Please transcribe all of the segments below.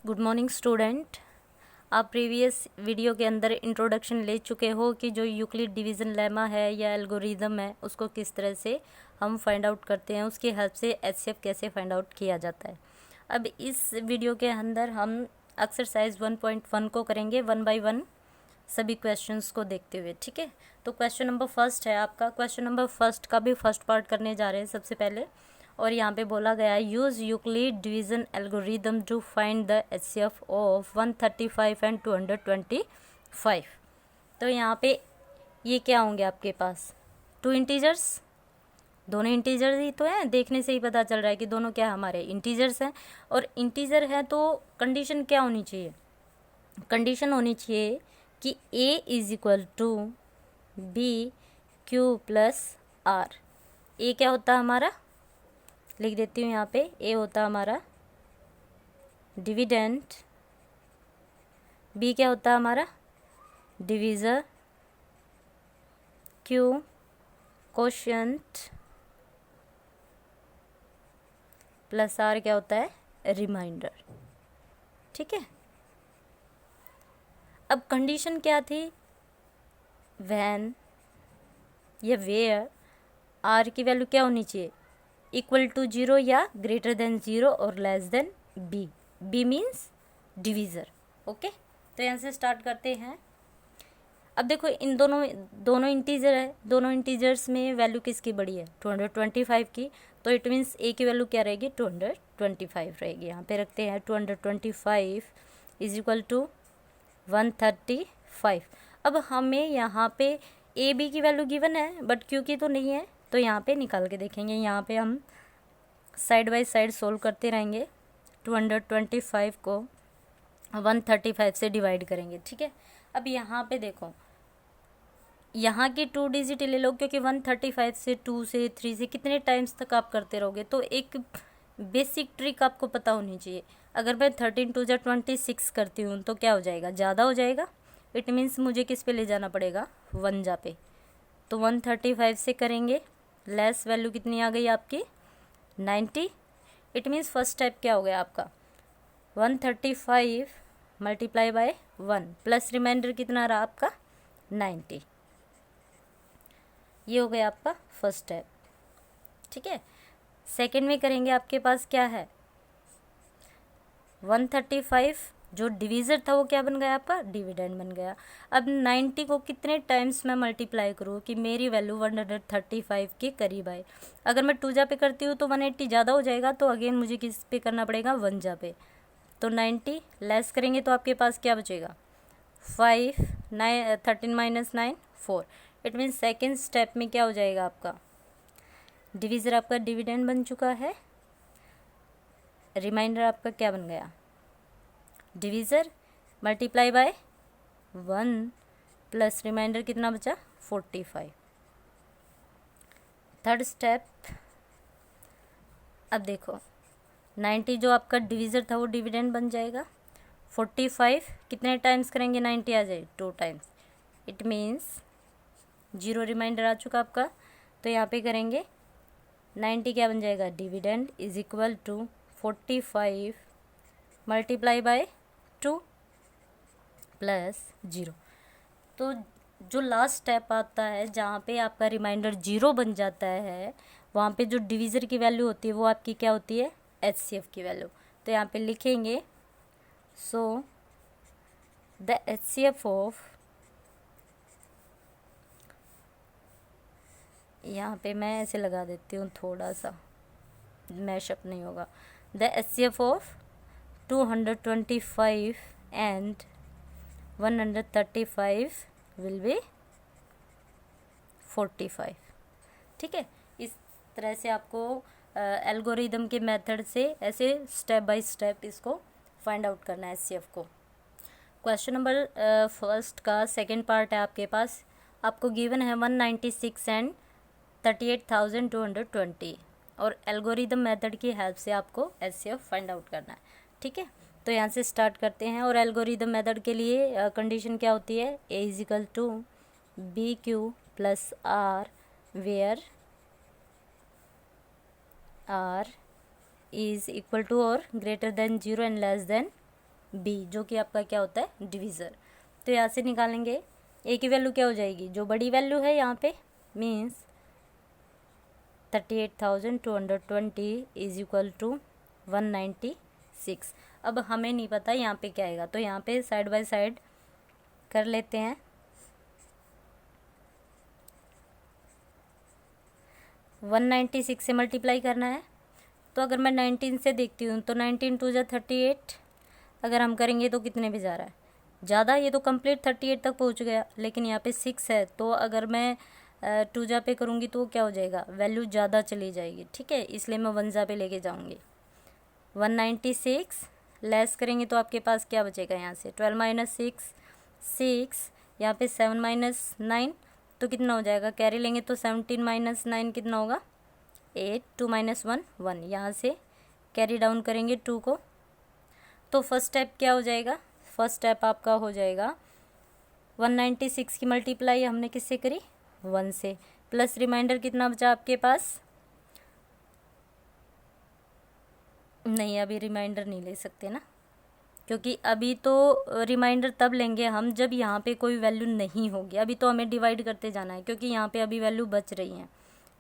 Good morning student. आप previous video के अंदर इंट्रोडक्शन ले चुके हो कि जो यूक्लिड डिवीज़न लेमा है या एल्गोरिदम है उसको किस तरह से हम फाइंड आउट करते हैं, उसकी हेल्प से एचसीएफ कैसे फाइंड आउट किया जाता है। अब इस वीडियो के अंदर हम एक्सरसाइज 1.1 को करेंगे वन बाय वन सभी क्वेश्चंस को देखते हुए। ठीक है, तो क्वेश्चन नंबर फर्स्ट है आपका। क्वेश्चन नंबर फर्स्ट का भी फर्स्ट पार्ट करने जा रहे हैं सबसे पहले, और यहाँ पे बोला गया है use Euclid division algorithm to find the HCF of 135 and 225। तो यहाँ पे ये क्या होंगे आपके पास, टू इंटीजर्स, दोनों इंटीजर्स ही तो हैं। देखने से ही पता चल रहा है कि दोनों क्या हमारे इंटीजर्स हैं। और इंटीजर है तो कंडीशन क्या होनी चाहिए, कंडीशन होनी चाहिए कि a is equal to B Q plus R. A क्या होता है हमारा, लिख देती हूँ यहाँ पे, ए होता हमारा डिविडेंड, बी क्या होता है हमारा divisor, q quotient, plus r क्या होता है रिमाइंडर। ठीक है, अब कंडीशन क्या थी, व्हेन या वेयर आर की वैल्यू क्या होनी चाहिए, इक्वल टू 0 या ग्रेटर देन 0 और less than B. B means divisor. Okay, तो यहाँ से स्टार्ट करते हैं। अब देखो इन दोनों इंटीजर है, दोनों इंटीजर्स में वैल्यू किसकी बड़ी है, 225 की। तो इट मीन्स ए की वैल्यू क्या रहेगी, 225 रहेगी। यहाँ पे रखते हैं 225 इज इक्वल टू 135। अब हमें यहाँ पे ए बी की वैल्यू गिवन है बट क्यू की तो नहीं है, तो यहाँ पे निकाल के देखेंगे। यहाँ पे हम साइड बाय साइड सोल्व करते रहेंगे। 225 को 135 से डिवाइड करेंगे। ठीक है, अब यहाँ पे देखो, यहाँ की 2 डिजिट ले लो, क्योंकि 135 से 2 से 3 से कितने टाइम्स तक आप करते रहोगे। तो एक बेसिक ट्रिक आपको पता होनी चाहिए। अगर मैं 13 2 जा 26 करती हूँ तो क्या हो जाएगा, ज़्यादा हो जाएगा। इट मीन्स मुझे किस पे ले जाना पड़ेगा, 1 जा पे। तो 135 से करेंगे, लेस वैल्यू कितनी आ गई आपकी 90। इट मीन्स फर्स्ट स्टेप क्या हो गया आपका, 135 मल्टीप्लाई बाय 1 प्लस रिमाइंडर कितना रहा आपका 90। ये हो गया आपका फर्स्ट स्टेप। ठीक है, सेकेंड में करेंगे, आपके पास क्या है 135, जो डिवीज़र था वो क्या बन गया आपका, डिविडेंड बन गया। अब 90 को कितने टाइम्स मैं मल्टीप्लाई करूँ कि मेरी वैल्यू 135 के करीब आए। अगर मैं 2 जा पे करती हूँ तो 180 ज़्यादा हो जाएगा, तो अगेन मुझे किस पे करना पड़ेगा, 1 जा पे। तो 90 लेस करेंगे तो आपके पास क्या बचेगा, 5 9 13 minus 9 4। It means second step में क्या हो जाएगा आपका, डिवीज़र आपका डिविडेंड बन चुका है, रिमाइंडर आपका क्या बन गया, divisor multiply by 1 plus reminder कितना बचा 45। थर्ड स्टेप, अब देखो 90 जो आपका डिवीज़र था वो डिविडेंड बन जाएगा। 45 कितने टाइम्स करेंगे 90 आ जाए, 2 टाइम्स। इट मीन्स 0 रिमाइंडर आ चुका आपका। तो यहाँ पे करेंगे 90 क्या बन जाएगा, dividend is equal to 45 multiply by 2 plus 0। तो जो लास्ट स्टेप आता है जहाँ पे आपका रिमाइंडर 0 बन जाता है, वहाँ पे जो डिवीज़र की वैल्यू होती है वो आपकी क्या होती है, एचसीएफ की वैल्यू। तो यहाँ पे लिखेंगे, सो द एचसीएफ ऑफ, यहाँ पे मैं ऐसे लगा देती हूँ, थोड़ा सा मैशअप नहीं होगा। The HCF of 225 and 135 will be 45। ठीक है, इस तरह से आपको एल्गोरिदम के मेथड से ऐसे स्टेप बाय स्टेप इसको फाइंड आउट करना है एचसीएफ को। क्वेश्चन नंबर फर्स्ट का सेकंड पार्ट है आपके पास। आपको गिवन है 196 एंड 38,220 और एल्गोरिदम मेथड की हेल्प से आपको एचसीएफ फाइंड आउट करना है। ठीक है, तो यहाँ से स्टार्ट करते हैं। और एल्गोरिदम मेथड के लिए कंडीशन क्या होती है, A is equal to B Q plus R, where R is equal to or greater than 0 and less than B, जो कि आपका क्या होता है, डिविज़र। तो यहाँ से निकालेंगे ए की वैल्यू क्या हो जाएगी, जो बड़ी वैल्यू है यहाँ पे, मीन्स 38,220 इज इक्वल टू 196। अब हमें नहीं पता यहाँ पे क्या आएगा, तो यहाँ पे साइड बाय साइड कर लेते हैं। 196 से मल्टीप्लाई करना है, तो अगर मैं 19 से देखती हूँ तो 19 टू जा 38, अगर हम करेंगे तो कितने पे जा रहा है, ज़्यादा, ये तो कंप्लीट 38 तक पहुँच गया, लेकिन यहाँ पे 6 है, तो अगर मैं 2 जा पे करूँगी तो क्या हो जाएगा, वैल्यू ज़्यादा चली जाएगी, ठीक है, इसलिए मैं 1 जा पे लेके जाऊँगी। 196 लेस करेंगे तो आपके पास क्या बचेगा, यहाँ से 12 माइनस 6, यहाँ पे 7 माइनस 9, तो कितना हो जाएगा, कैरी लेंगे तो 17 माइनस 9 कितना होगा, 8, 2 माइनस 1 1, यहाँ से कैरी डाउन करेंगे 2 को, तो फर्स्ट स्टेप क्या हो जाएगा, फर्स्ट स्टेप आपका हो जाएगा 196 की मल्टीप्लाई हमने किससे करी, 1 से, प्लस रिमाइंडर कितना बचा आपके पास, नहीं अभी रिमाइंडर नहीं ले सकते ना, क्योंकि अभी तो रिमाइंडर तब लेंगे हम जब यहाँ पे कोई वैल्यू नहीं होगी, अभी तो हमें डिवाइड करते जाना है, क्योंकि यहाँ पे अभी वैल्यू बच रही हैं,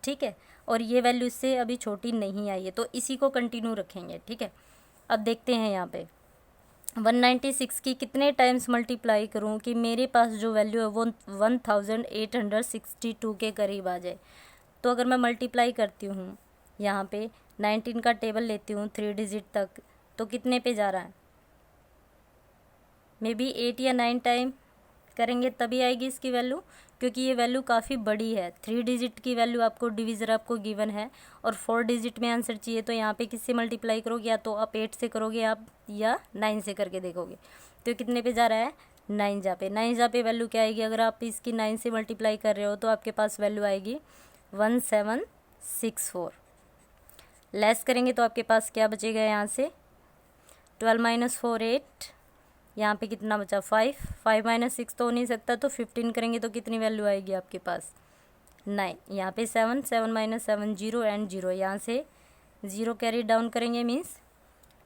ठीक है, और ये वैल्यू इससे अभी छोटी नहीं आई है, तो इसी को कंटिन्यू रखेंगे, ठीक है। अब देखते हैं यहाँ पे 196 की कितने टाइम्स मल्टीप्लाई करूँ कि मेरे पास जो वैल्यू है वो 1862 के करीब आ जाए। तो अगर मैं मल्टीप्लाई करती हूँ यहाँ पे 19 का टेबल लेती हूँ 3 डिजिट तक, तो कितने पे जा रहा है, मे बी 8 या 9 टाइम करेंगे तभी आएगी इसकी वैल्यू, क्योंकि ये वैल्यू काफ़ी बड़ी है। 3 डिजिट की वैल्यू आपको डिविज़र आपको गिवन है और 4 डिजिट में आंसर चाहिए, तो यहाँ पे किससे मल्टीप्लाई करोगे, या तो आप 8 से करोगे आप, या 9 से करके देखोगे, तो कितने पे जा रहा है, 9 जा पे। 9 जा पे वैल्यू क्या आएगी, अगर आप इसकी 9 से मल्टीप्लाई कर रहे हो तो आपके पास वैल्यू आएगी 1764। लेस करेंगे तो आपके पास क्या बचेगा, यहाँ से 12 माइनस 4 8, यहाँ पे कितना बचा 5 माइनस 6 तो हो नहीं सकता, तो 15 करेंगे तो कितनी वैल्यू आएगी आपके पास 9, यहाँ पे 7 माइनस 7 0 एंड 0, यहाँ से 0 कैरी डाउन करेंगे मीन्स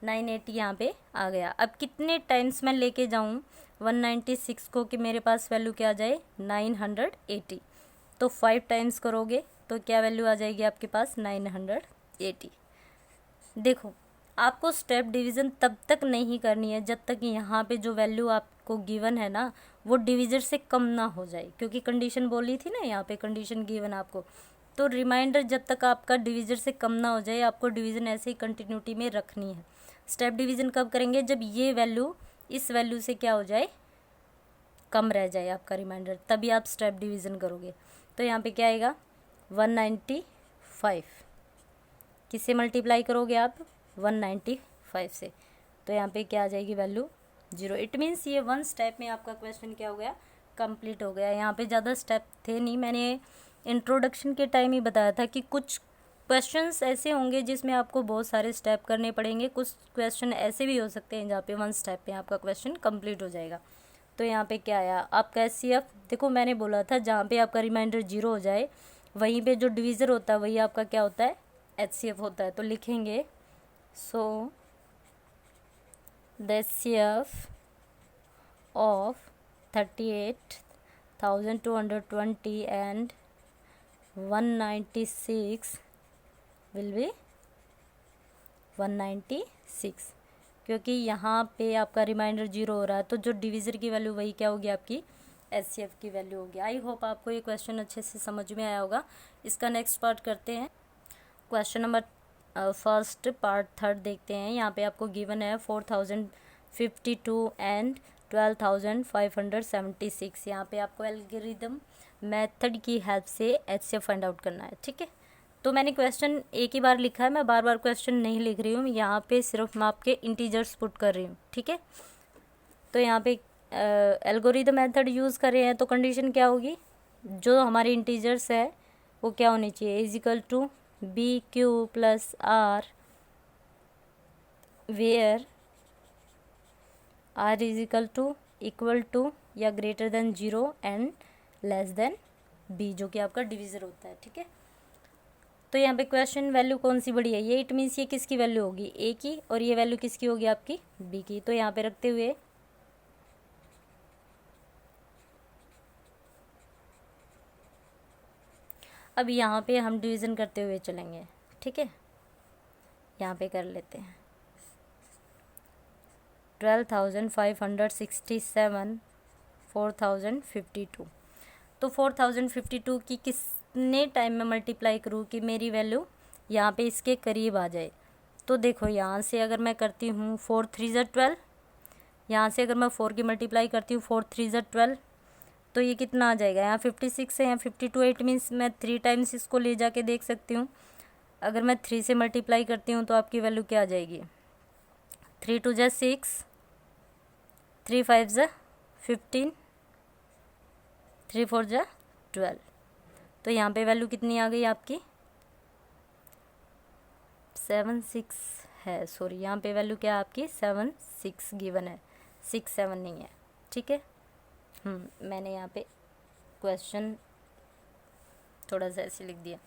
980 यहाँ पे आ गया। अब कितने टाइम्स मैं लेके जाऊँ 196 को कि मेरे पास वैल्यू क्या आ जाए 980, तो 5 टाइम्स करोगे तो क्या वैल्यू आ जाएगी आपके पास 980। देखो आपको स्टेप डिवीज़न तब तक नहीं करनी है जब तक यहाँ पे जो वैल्यू आपको गिवन है ना वो डिविज़र से कम ना हो जाए, क्योंकि कंडीशन बोली थी ना यहाँ पे, कंडीशन गिवन आपको, तो रिमाइंडर जब तक आपका डिविज़र से कम ना हो जाए आपको डिवीज़न ऐसे ही कंटिन्यूटी में रखनी है। स्टेप डिवीज़न कब करेंगे, जब ये वैल्यू इस वैल्यू से क्या हो जाए, कम रह जाए आपका रिमाइंडर, तभी आप स्टेप डिवीज़न करोगे। तो यहाँ पे क्या आएगा 195, किससे मल्टीप्लाई करोगे आप 195 से, तो यहाँ पे क्या आ जाएगी वैल्यू 0। इट मीन्स ये 1 स्टेप में आपका क्वेश्चन क्या हो गया, कंप्लीट हो गया। यहाँ पे ज़्यादा स्टेप थे नहीं, मैंने इंट्रोडक्शन के टाइम ही बताया था कि कुछ क्वेश्चंस ऐसे होंगे जिसमें आपको बहुत सारे स्टेप करने पड़ेंगे, कुछ क्वेश्चन ऐसे भी हो सकते हैं जहाँ पे 1 स्टेप में आपका क्वेश्चन कंप्लीट हो जाएगा। तो यहाँ पे क्या आया आपका HCF, देखो मैंने बोला था जहाँ पे आपका रिमाइंडर 0 हो जाए वहीं पे जो डिविज़र होता है वही आपका क्या होता है HCF होता है। तो लिखेंगे so the HCF of 38,220 and 196 will be 196, क्योंकि यहाँ पे आपका रिमाइंडर 0 हो रहा है तो जो डिविज़र की वैल्यू वही क्या होगी आपकी HCF की वैल्यू होगी। आई होप आपको ये क्वेश्चन अच्छे से समझ में आया होगा। इसका नेक्स्ट पार्ट करते हैं, क्वेश्चन नंबर फर्स्ट पार्ट 3 देखते हैं। यहाँ पे आपको गिवन है 4052 एंड 12,576। यहाँ पे आपको एल्गोरिदम मेथड की हेल्प से HCF फाइंड आउट करना है, ठीक है। तो मैंने क्वेश्चन एक ही बार लिखा है, मैं बार बार क्वेश्चन नहीं लिख रही हूँ, यहाँ पे सिर्फ मैं आपके इंटीजर्स पुट कर रही हूँ, ठीक है। तो यहाँ पे एल्गोरिदम मेथड यूज़ कर रहे हैं तो कंडीशन क्या होगी, जो हमारे इंटीजर्स है वो क्या होनी चाहिए, is equal to BQ plus R where R is equal to या greater than 0 and less than B, जो कि आपका डिविज़र होता है, ठीक है। तो यहाँ पे क्वेश्चन वैल्यू कौन सी बड़ी है, ये इट मीन्स ये किसकी वैल्यू होगी, ए की, और ये वैल्यू किसकी होगी आपकी, बी की। तो यहाँ पे रखते हुए अब यहाँ पे हम डिवीज़न करते हुए चलेंगे, ठीक है। यहाँ पे कर लेते हैं 12,567 4052। तो 4052 की कितने टाइम में मल्टीप्लाई करूँ कि मेरी वैल्यू यहाँ पे इसके करीब आ जाए। तो देखो यहाँ से अगर मैं करती हूँ 4 3 ज़ा 12, यहाँ से अगर मैं 4 की मल्टीप्लाई करती हूँ 4 3 ज़ा 12, तो ये कितना आ जाएगा, यहाँ 56 है, यहाँ 52, इट मीन्स मैं 3 टाइम्स इसको ले जाके देख सकती हूँ। अगर मैं 3 से मल्टीप्लाई करती हूँ तो आपकी वैल्यू क्या आ जाएगी, 3 2 ज़ा 6, 3 5 ज़ा 15, 3 4 ज़ा 12। तो यहाँ पे वैल्यू कितनी आ गई आपकी, 7 6 है, सॉरी यहाँ पे वैल्यू क्या है आपकी 7 6 गिवन है, 6 7 नहीं है, ठीक है। मैंने यहाँ पे क्वेश्चन थोड़ा सा ऐसे लिख दिया।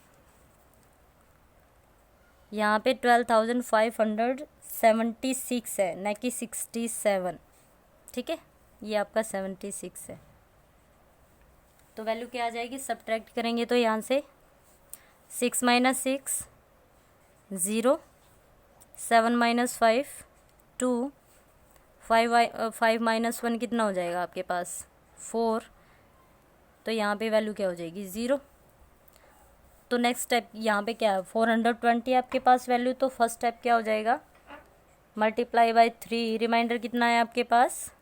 यहाँ पे 12,576 है, न कि 67, ठीक है, ये आपका 76 है। तो वैल्यू क्या आ जाएगी, सब्ट्रैक्ट करेंगे तो यहाँ से 6 - 6 0, 7 - 5 2, 5 - 1 कितना हो जाएगा आपके पास 4। तो यहाँ पे वैल्यू क्या हो जाएगी 0। तो नेक्स्ट स्टेप यहाँ पे क्या है 420 आपके पास वैल्यू। तो फर्स्ट स्टेप क्या हो जाएगा, मल्टीप्लाई बाय 3, रिमाइंडर कितना है आपके पास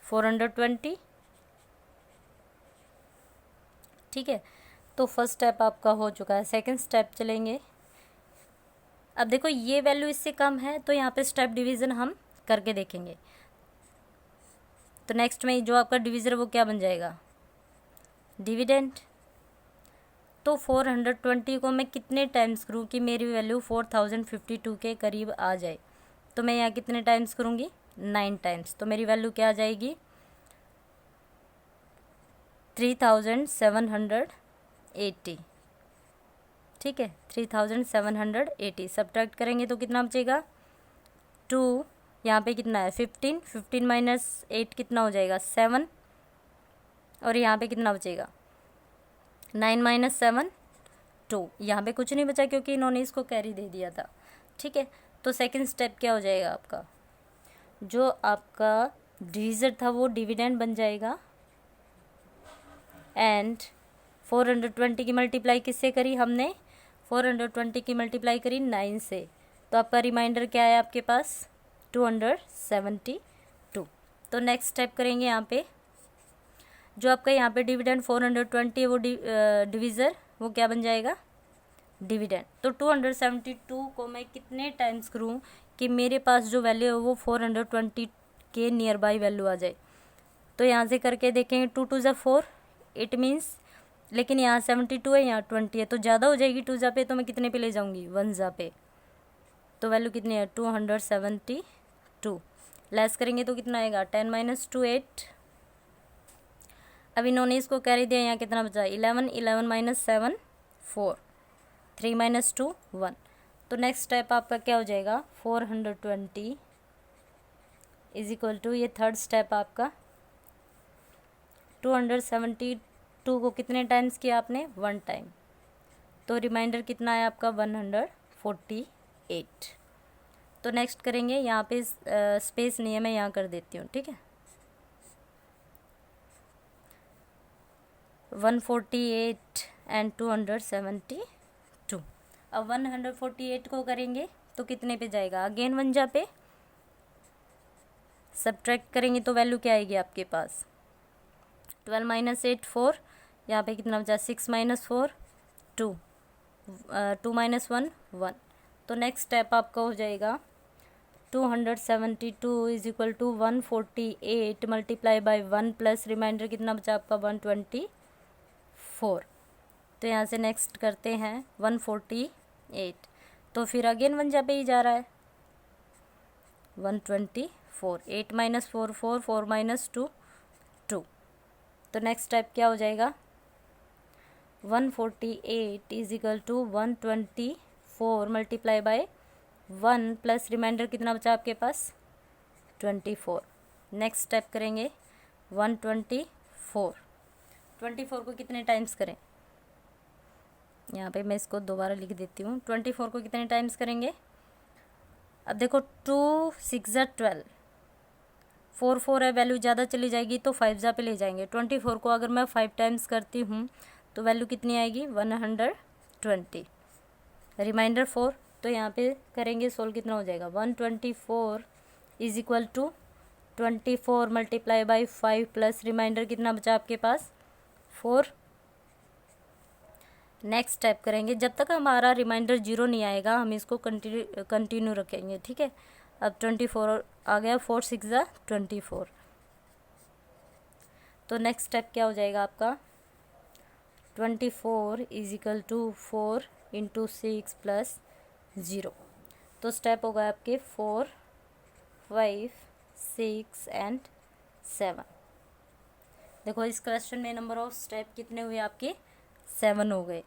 420, ठीक है। तो फर्स्ट स्टेप आपका हो चुका है। सेकंड स्टेप चलेंगे। अब देखो ये वैल्यू इससे कम है तो यहाँ पे स्टेप डिवीज़न हम करके देखेंगे। तो नेक्स्ट में जो आपका डिवीज़र वो क्या बन जाएगा, डिविडेंड। तो 420 को मैं कितने टाइम्स करूँ कि मेरी वैल्यू 4052 के करीब आ जाए। तो मैं यहाँ कितने टाइम्स करूँगी, 9 टाइम्स। तो मेरी वैल्यू क्या आ जाएगी 3780, ठीक है, 3780। सब्ट्रैक्ट करेंगे तो कितना बचेगा 2, यहाँ पे कितना है 15, 15 - 8 कितना हो जाएगा 7, और यहाँ पे कितना बचेगा 9 - 7 2। यहाँ पे कुछ नहीं बचा क्योंकि इन्होंने इसको कैरी दे दिया था, ठीक है। तो सेकंड स्टेप क्या हो जाएगा आपका, जो आपका डिवीज़र था वो डिविडेंड बन जाएगा। एंड 420 की मल्टीप्लाई किससे करी हमने, 420 की मल्टीप्लाई करी 9 से। तो आपका रिमाइंडर क्या है आपके पास 272। तो नेक्स्ट स्टेप करेंगे यहाँ पे, जो आपका यहाँ पे डिविडेंड 420 है वो डिवीज़र वो क्या बन जाएगा डिविडेंड। तो 272 को मैं कितने टाइम्स करूँ कि मेरे पास जो वैल्यू है वो 420 के नियर बाई वैल्यू आ जाए। तो यहाँ से करके देखेंगे 2 2 ज़ा 4, इट मीन्स, लेकिन यहाँ 72 है यहाँ 20 है तो ज़्यादा हो जाएगी 2 ज़ा पे, तो मैं कितने पे ले जाऊँगी 1 ज़ा पे। तो वैल्यू कितनी है 272। लेस करेंगे तो कितना आएगा 10 - 2 8। अब इन्होंने इसको कैरी दिया, यहाँ कितना बचा 11, 11 - 7 4, 3 - 2 1। तो नेक्स्ट स्टेप आपका क्या हो जाएगा 420 इज इक्वल टू, ये थर्ड स्टेप आपका 272 को कितने टाइम्स किया आपने 1 टाइम। तो रिमाइंडर कितना है आपका 148। तो नेक्स्ट करेंगे, यहाँ पे स्पेस नहीं है मैं यहाँ कर देती हूँ, ठीक है। 148 एंड 272। अब 148 को करेंगे तो कितने पे जाएगा, अगेन 1 जा पे सब्ट्रैक्ट करेंगे तो वैल्यू क्या आएगी आपके पास 12 - 8 4, यहाँ पे कितना बचा 6 - 4 2, 2 - 1 1। तो नेक्स्ट स्टेप आपका हो जाएगा 272 is equal to 148 multiply by 1 plus reminder कितना बचा आपका 124। तो यहाँ से नेक्स्ट करते हैं 148, तो फिर अगेन 1 जा पे ही जा रहा है 124, 8 - 4 4, 4 - 2 2। तो नेक्स्ट स्टेप क्या हो जाएगा 148 is equal to 124 multiply by 1 plus reminder कितना बचा आपके पास 24। नेक्स्ट स्टेप करेंगे 124 को कितने टाइम्स करें, यहाँ पे मैं इसको दोबारा लिख देती हूँ। 24 को कितने टाइम्स करेंगे, अब देखो 2 6 12, 4 4 है, वैल्यू ज़्यादा चली जाएगी तो 5 पे ले जाएंगे। 24 को अगर मैं 5 टाइम्स करती हूँ तो वैल्यू कितनी आएगी 120, रिमाइंडर 4, तो यहाँ पे करेंगे सोल्व, कितना हो जाएगा 124 is equal to 24 multiply by 5 plus reminder कितना बचा आपके पास 4। नेक्स्ट स्टेप करेंगे, जब तक हमारा रिमाइंडर 0 नहीं आएगा हम इसको कंटिन्यू रखेंगे, ठीक है। अब 24 आ गया, 4 6 24, तो नेक्स्ट स्टेप क्या हो जाएगा आपका 24 is equal to 4 into 6 plus 0, तो स्टेप होगा आपके 4 5 6 एंड 7। देखो इस क्वेश्चन में नंबर ऑफ स्टेप कितने हुए आपके 7 हो गए।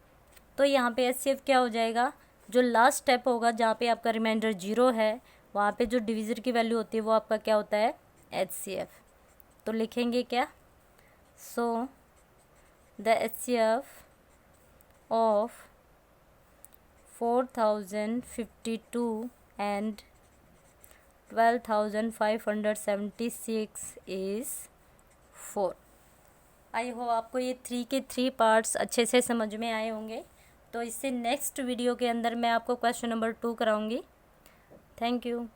तो यहाँ पे HCF क्या हो जाएगा, जो लास्ट स्टेप होगा जहाँ पे आपका रिमाइंडर 0 है वहाँ पे जो डिविज़र की वैल्यू होती है वो आपका क्या होता है HCF। तो लिखेंगे क्या, so the HCF of 4052 and 12576 is 4। I hope आपको ये 3 के 3 पार्ट्स अच्छे से समझ में आए होंगे। तो इससे नेक्स्ट वीडियो के अंदर मैं आपको क्वेश्चन नंबर 2 कराऊंगी। Thank you.